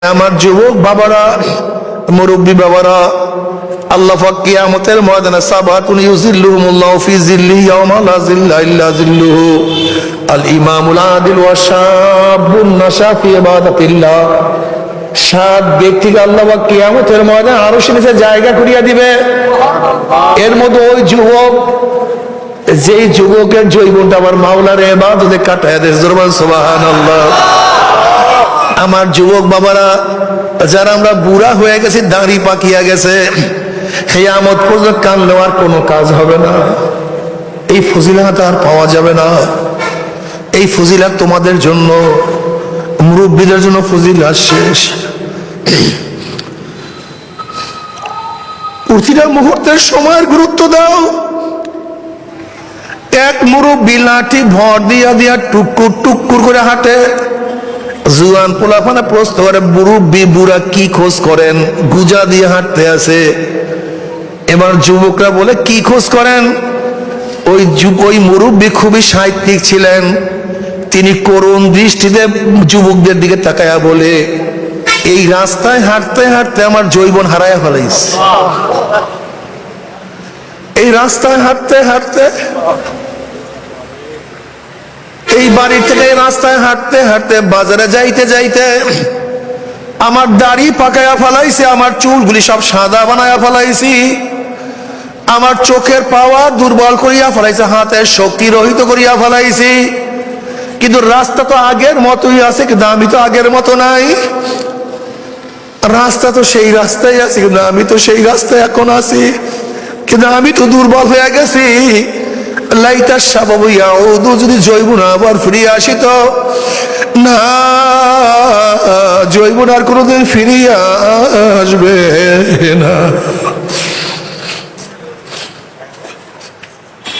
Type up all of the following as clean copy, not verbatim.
আমার যুবক বাবারা, মুরব্বী বাবারা, আল্লাহ পাক কিয়ামতের ময়দানে সাবাতুন ইউজিল্লুহুমুল্লাহু ফি জিল্লিহি ইয়াওমা লা জিল্লা ইল্লা জিল্লুহু, আল ইমামুল আদিল ওয়া শাবুন নাশা ফি ইবাদাতিল্লাহ। সাত ব্যক্তিকে আল্লাহ পাক কিয়ামতের ময়দানে আরশের নিচে জায়গা করিয়া দিবে। এর মধ্যে ওই যুবক, যেই যুবকের জৈবনটা আমার মাওলার ইবাদতে কাটায় দেয়। সুবহানাল্লাহ। আমার যুবক বাবারা, যারা আমরা বুড়া হয়ে গেছি, দাড়ি পাকিয়া গেছে, কিয়ামত পর্যন্ত কান নেওয়ার কোনো কাজ হবে না। এই ফজিলত আর পাওয়া যাবে না। এই ফজিলত তোমাদের জন্য, মুরব্বীদের জন্য ফজিলত শেষ। প্রতিটা মুহূর্তের সময়ের গুরুত্ব দাও। এক মুরব্বী লাঠি ভর দিয়া দিয়া টুকুর টুকুর করে হাঁটে। জুয়ান পোলাপানা প্রশ্ন করে, মুরব্বী বুড়া কি খোঁজ করেন? গুজা দিয়ে হাঁটতে আছে। এবার যুবকরা বলে, কি খোঁজ করেন? ওই মুরব্বী খুবই সাহিত্যিক ছিলেন। তিনি করুণ দৃষ্টিতে যুবকদের দিকে তাকায়া বলে, এই রাস্তায় হাঁটতে হাঁটতে আমার যৌবন হারায়া ফেলাইছে। এই রাস্তায় হাঁটতে হাঁটতে, এই বাড়ি থেকে রাস্তায় হাঁটতে হাঁটতে, বাজারে যাইতে যাইতে আমার দাড়ি পাকায়া ফেলাইছে, আমার চুলগুলি সব সাদা বানায়া ফেলাইছি, আমার চোখের পাওয়ার দুর্বল করিয়া ফেলাইছে, হাতের শক্তি রহিত করিয়া ফেলাইছি। কিন্তু রাস্তা তো আগের মতোই আছে, কিন্তু আমি তো আগের মতো নাই। রাস্তা তো সেই রাস্তায় আছে, কিন্তু আমি তো সেই রাস্তায় এখন আছি, কিন্তু আমি তো দুর্বল হয়ে গেছি। লাইতার সাবাবু ইয়াউদু, যদি যৌবন আবার ফিরে আসিত না, যৌবন আর কোনোদিন ফিরিয়া আসবে না।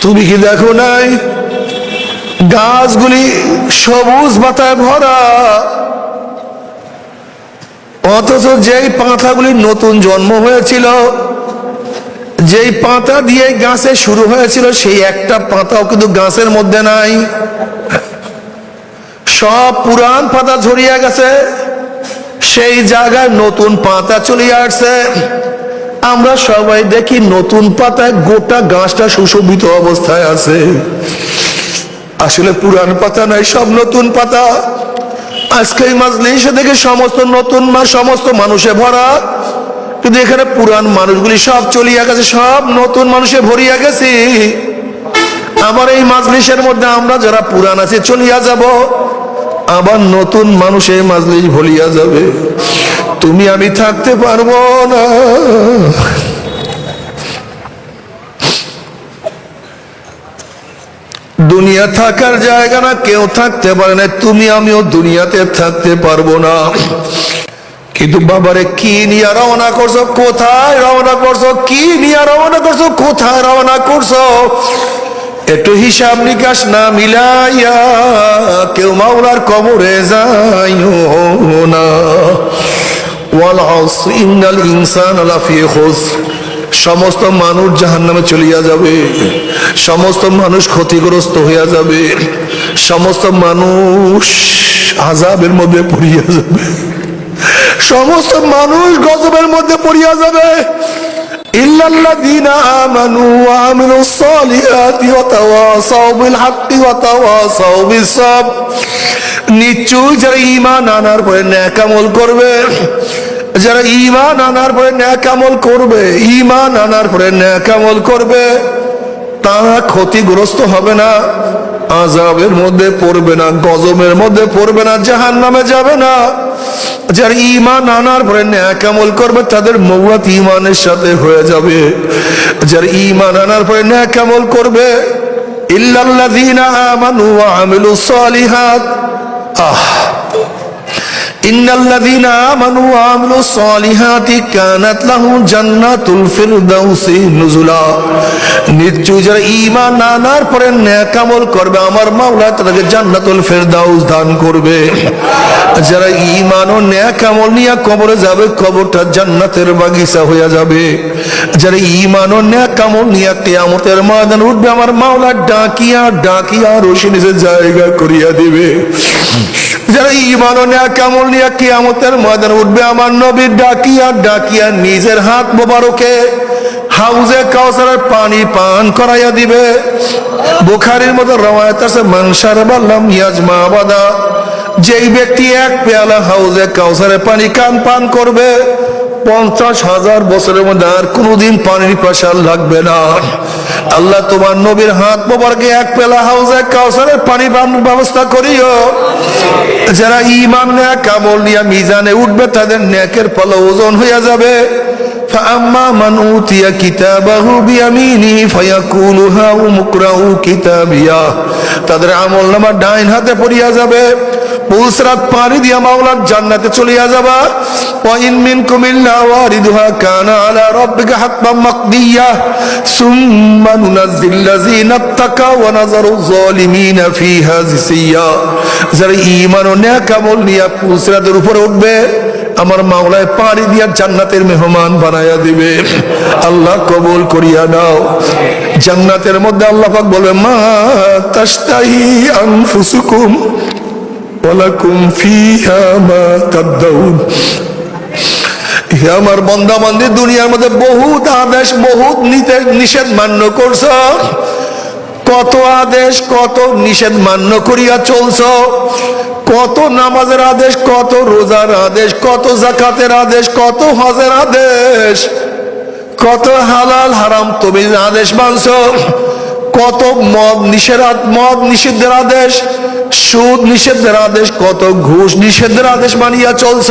তুমি কি দেখো নাই, গাছগুলি সবুজ পাতায় ভরা, অথচ যেই পাতাগুলি নতুন জন্ম হয়েছিল, যেই পাতা দিয়ে গাছে শুরু হয়েছিল, সেই একটা পাতাও কিন্তু গাছের মধ্যে নাই। সব পুরান পাতা ঝরিয়া গেছে, সেই জায়গায় নতুন পাতা চলে আসছে। আমরা সবাই দেখি নতুন পাতায় গোটা গাছটা সুশোভিত অবস্থায় আছে। আসলে পুরান পাতা নাই, সব নতুন পাতা। আজকে এই মাজলিসে দেখে সমস্ত নতুন সমস্ত মানুষে ভরা, কিন্তু এখানে পুরান মানুষগুলি সব চলিয়া গেছে, সব নতুন মানুষে ভরিয়া গেছি। আবার এই মাজলিসের মধ্যে আমরা যারা পুরান আছি চলিয়া যাব, আবার নতুন মানুষ এই মাজলিস ভরিয়া যাবে। তুমি আমি থাকতে পারবো না। দুনিয়া থাকার জায়গা না, কেউ থাকতে পারে না। তুমি আমিও দুনিয়াতে থাকতে পারবো না। কিন্তু বাবারে, কি নিয়ে রওনা করছো? কোথায় রওনা করছো? কি নিয়ে রওনা করছো? কোথায় রওনা করছো? একটু হিসাব নিকাশ না মিলাইয়া কেউ মাওলার কবরে যাইও না। ওয়াল আসর ইন্নাল ইনসানা লাফি খুসর। সমস্ত মানুষ জাহান্নামে চলিয়া যাবে, সমস্ত মানুষ ক্ষতিগ্রস্ত হইয়া যাবে, সমস্ত মানুষ আযাবের মধ্যে পড়িয়া যাবে, সমস্ত মানুষ গজবের মধ্যে পড়িয়া যাবে। ইল্লাল্লাযীনা আমানু ওয়া আমিলুস সালিহাতি ওয়া তাওয়াসাউ বিল হাক্কি ওয়া তাওয়াসাউ বিস সাবর। নিশ্চয় যারা ঈমান আনার পরে নেক আমল করবে, যারা ঈমান আনার পরে নেক আমল করবে, ঈমান আনার পরে নেক আমল করবে, তারা ক্ষতিগ্রস্ত হবে না, আযাবের মধ্যে পড়বে না, গজবের মধ্যে পড়বে না, জাহান্নামে যাবে না। যারা ঈমান আনার পরে নেক আমল করবে, তাদের মওত ঈমানের সাথে হয়ে যাবে। যারা ঈমান আনার পরে নেক আমল করবে, ইল্লাল্লাযীনা আমানু ওয়া আমিলুস সালিহাত, ইন্নাল্লাযীনা আমানু ওয়া আমিলুস সালিহাতি কানাত লাহুম জান্নাতুল ফিরদাউসি নুজুলা। নিশ্চয় যারা ঈমান আনার পরে নেক আমল করবে, আমার মাওলা তাদেরকে জান্নাতুল ফিরদাউস দান করবে। যারা ঈমান ও নেক আমল নিয়ে কবরে যাবে, কবরটা জান্নাতের বাগিচা হয়ে যাবে। যারা ঈমান ও নেক আমল নিয়ে কিয়ামতের ময়দানে উঠবে, আমার মাওলা ডাকিয়া ডাকিয়া রশি নিচে জায়গা করিয়া দিবে। যারা ঈমান ও নেক আমল নিয়ে কিয়ামতের ময়দানে উঠবে আমার নবী ডাকিয়া ডাকিয়া নিজের হাত মোবারকে হাউজে কাউসারের পানি পান করাইয়া দিবে। বুখারীর মধ্যে রওয়ায়াত আছে, মান শারাবা লাম ইয়াজমা আবাদা, যেই ব্যক্তি এক পেয়ালা হাউজে কাউসারের পানি পান করবে 50,000 বছরের মধ্যে আর কোনোদিন পানির পিপাসা লাগবে না। আল্লাহ তোমার নবীর হাত মোবারকে এক পেয়ালা হাউজে কাউসারের পানি পান ব্যবস্থা করিও। যারা ঈমান নেক আমল নিয়ে মিজানে উঠবে তাদের নেকের পাল্লা ওজন হইয়া যাবে। فأما من أوتي كتابه بيمينه فيقول هاؤم اقرءوا كتابيه, তাদের আমলনামা ডাইন হাতে পড়িয়া যাবে। পুলসরাত পানি দিয়া মাওলার জান্নাতে চলিয়া যাবা। ওয়া ইন মিনকুম ইল্লা ওয়ারিদুহা কানা আলা রাব্বিকা হাতমান মাকদিয়া সুম্মা নুনাজ্জিল লাযিনা তাকাও ওয়া নাযারু যালিমিনা ফিহা জিসিয়া। যারা ঈমান ও নেক আমল নিয়ে পুলসরাতের উপরে উঠবে আমার মাওলায় পানি দিয়া জান্নাতের মেহমান বানায়া দিবে। আল্লাহ কবুল করিয়া নাও। জান্নাতের মধ্যে আল্লাহ পাক বলবে, মা তাশতাহি আনফুসুকুম ওয়ালাকুম ফিহা মা তাদউন। হে আমার বান্দা বান্দি, দুনিয়ার মধ্যে বহুত আদেশ বহুত নিষেধ মান্য করছ, কত আদেশ কত নিষেধ মান্য করিয়া চলছ, কত নামাজের আদেশ, কত রোজার আদেশ, কত যাকাতের আদেশ, কত হজের আদেশ, কত হালাল হারাম তুমি আদেশ মানছ, কত মদ নিষেধের আদেশ, সুদ নিষেধের আদেশ, কত ঘুষ নিষেধের আদেশ মানিয়া চলছ।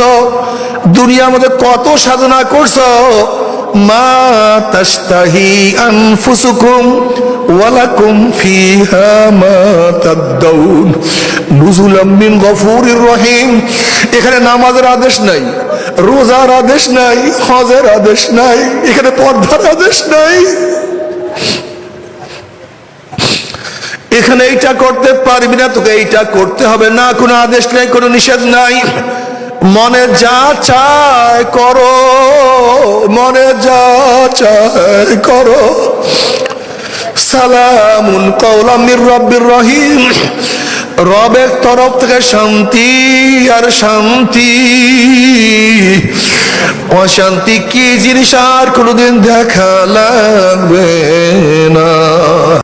দুনিয়ার মধ্যে কত সাধনা করছ। মা তাশতাহি আনফুসুকুম ওয়ালাকুম ফিহা মা তাদউন নুজুলাম মিন গফুরির রহিম। এখানে নামাজের আদেশ নাই, রোজার আদেশ নাই, হজের আদেশ নাই, এখানে পর্দার আদেশ নাই। এখানে এইটা করতে পারবি না, তোকে এইটা করতে হবে না, কোনো আদেশ নাই, কোনো নিষেধ নাই। মনে যা চায় করো, মনে যা চায় করো। সালামুন কাওলাম মির রাব্বির রহিম, রবের তরফ থেকে শান্তি আর শান্তি। অশান্তি কি জিনিস আর কোনোদিন দেখা লাগবে না।